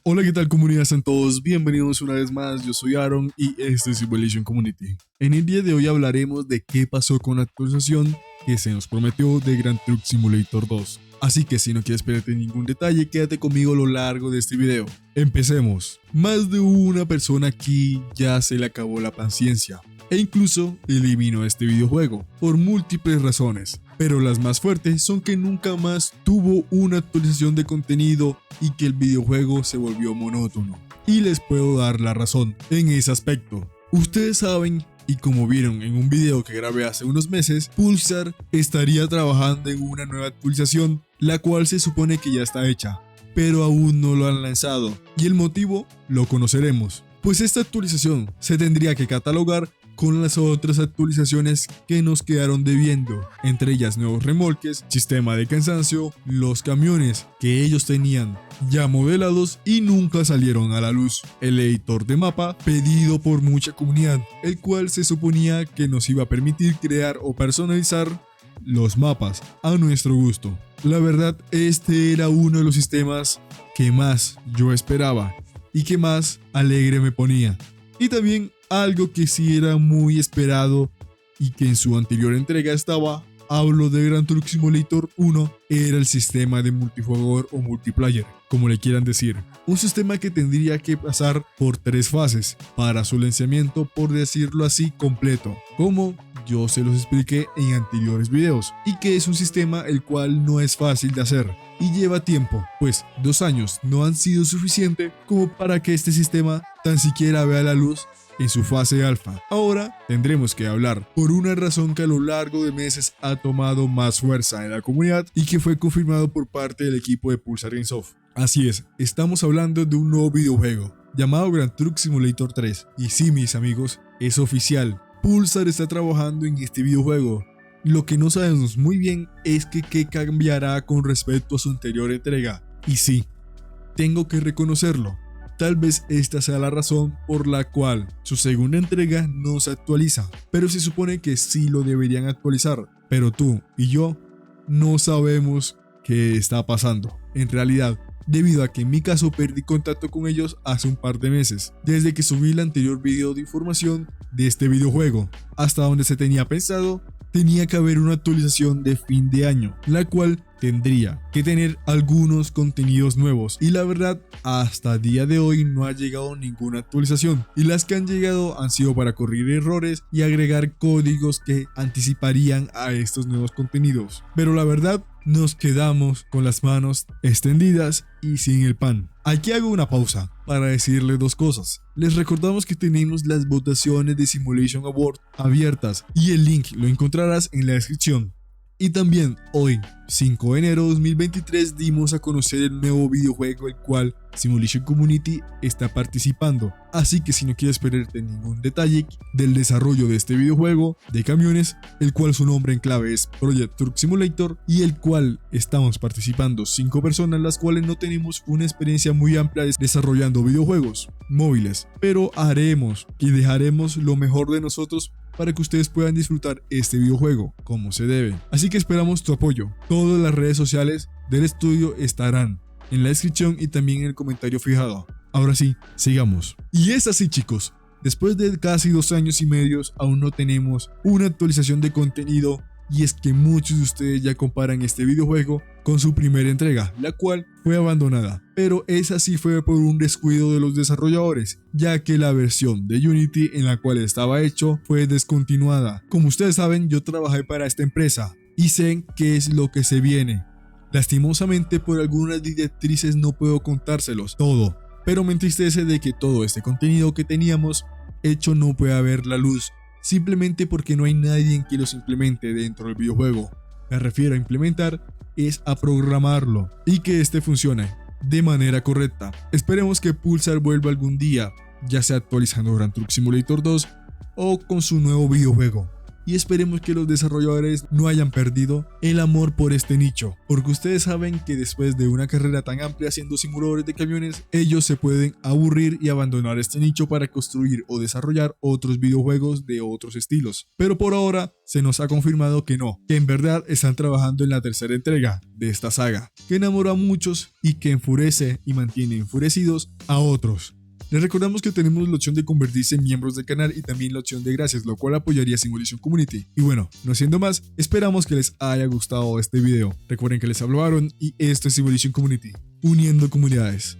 Hola, ¿qué tal comunidad? Sean todos bienvenidos una vez más, yo soy Aaron y este es Simulation Community. En el día de hoy hablaremos de qué pasó con la actualización que se nos prometió de Grand Truck Simulator 2. Así que si no quieres perderte ningún detalle, quédate conmigo a lo largo de este video. Empecemos. Más de una persona aquí ya se le acabó la paciencia e incluso eliminó este videojuego por múltiples razones, pero las más fuertes son que nunca más tuvo una actualización de contenido y que el videojuego se volvió monótono. Y les puedo dar la razón en ese aspecto. Ustedes saben, y como vieron en un video que grabé hace unos meses, Pulsar estaría trabajando en una nueva actualización, la cual se supone que ya está hecha, pero aún no lo han lanzado, y el motivo lo conoceremos. Pues esta actualización se tendría que catalogar con las otras actualizaciones que nos quedaron debiendo, entre ellas nuevos remolques, sistema de cansancio, los camiones que ellos tenían ya modelados y nunca salieron a la luz, el editor de mapa pedido por mucha comunidad, el cual se suponía que nos iba a permitir crear o personalizar los mapas a nuestro gusto. La verdad, este era uno de los sistemas que más yo esperaba y que más alegre me ponía. Y también algo que sí era muy esperado y que en su anterior entrega estaba, hablo de Grand Truck Simulator 1, era el sistema de multijugador o multiplayer, como le quieran decir. Un sistema que tendría que pasar por 3 fases para su lanzamiento, por decirlo así, completo, como yo se los expliqué en anteriores videos, y que es un sistema el cual no es fácil de hacer y lleva tiempo, pues 2 años no han sido suficiente como para que este sistema tan siquiera vea la luz en su fase alfa. Ahora tendremos que hablar por una razón que a lo largo de meses ha tomado más fuerza en la comunidad y que fue confirmado por parte del equipo de Pulsar Gamesoft. Así es, estamos hablando de un nuevo videojuego llamado Grand Truck Simulator 3. Y sí, mis amigos, es oficial, Pulsar está trabajando en este videojuego. Lo que no sabemos muy bien es que qué cambiará con respecto a su anterior entrega. Y sí, tengo que reconocerlo. Tal vez esta sea la razón por la cual su segunda entrega no se actualiza, pero se supone que sí lo deberían actualizar, pero tú y yo no sabemos qué está pasando. En realidad, debido a que en mi caso perdí contacto con ellos hace un par de meses, desde que subí el anterior video de información de este videojuego, hasta donde se tenía pensado, tenía que haber una actualización de fin de año, la cual tendría que tener algunos contenidos nuevos, y la verdad hasta el día de hoy no ha llegado ninguna actualización, y las que han llegado han sido para corregir errores y agregar códigos que anticiparían a estos nuevos contenidos, pero la verdad nos quedamos con las manos extendidas y sin el pan. Aquí hago una pausa para decirles 2 cosas. Les recordamos que tenemos las votaciones de Simulation Award abiertas y el link lo encontrarás en la descripción. Y también hoy, 5 de enero de 2023, dimos a conocer el nuevo videojuego el cual Simulation Community está participando. Así que si no quieres perderte ningún detalle del desarrollo de este videojuego de camiones, el cual su nombre en clave es Project Truck Simulator, y el cual estamos participando 5 personas, las cuales no tenemos una experiencia muy amplia desarrollando videojuegos móviles, pero haremos y dejaremos lo mejor de nosotros para que ustedes puedan disfrutar este videojuego como se debe. Así que esperamos tu apoyo. Todas las redes sociales del estudio estarán en la descripción y también en el comentario fijado. Ahora sí, sigamos. Y es así, chicos, después de casi 2 años y medio aún no tenemos una actualización de contenido, y es que muchos de ustedes ya comparan este videojuego con su primera entrega, la cual fue abandonada, pero esa sí fue por un descuido de los desarrolladores, ya que la versión de Unity en la cual estaba hecho fue descontinuada. Como ustedes saben, yo trabajé para esta empresa y sé qué es lo que se viene. Lastimosamente, por algunas directrices no puedo contárselos todo, pero me entristece de que todo este contenido que teníamos hecho no pueda ver la luz, simplemente porque no hay nadie que los implemente dentro del videojuego. Me refiero a implementar es a programarlo y que este funcione de manera correcta. Esperemos que Pulsar vuelva algún día, ya sea actualizando Grand Truck Simulator 2 o con su nuevo videojuego. y esperemos que los desarrolladores no hayan perdido el amor por este nicho, porque ustedes saben que después de una carrera tan amplia haciendo simuladores de camiones, ellos se pueden aburrir y abandonar este nicho para construir o desarrollar otros videojuegos de otros estilos. Pero por ahora se nos ha confirmado que no, que en verdad están trabajando en la tercera entrega de esta saga, que enamora a muchos y que enfurece y mantiene enfurecidos a otros. Les recordamos que tenemos la opción de convertirse en miembros del canal y también la opción de gracias, lo cual apoyaría Simulation Community. Y bueno, no siendo más, esperamos que les haya gustado este video. Recuerden que les hablaron y esto es Simulation Community, uniendo comunidades.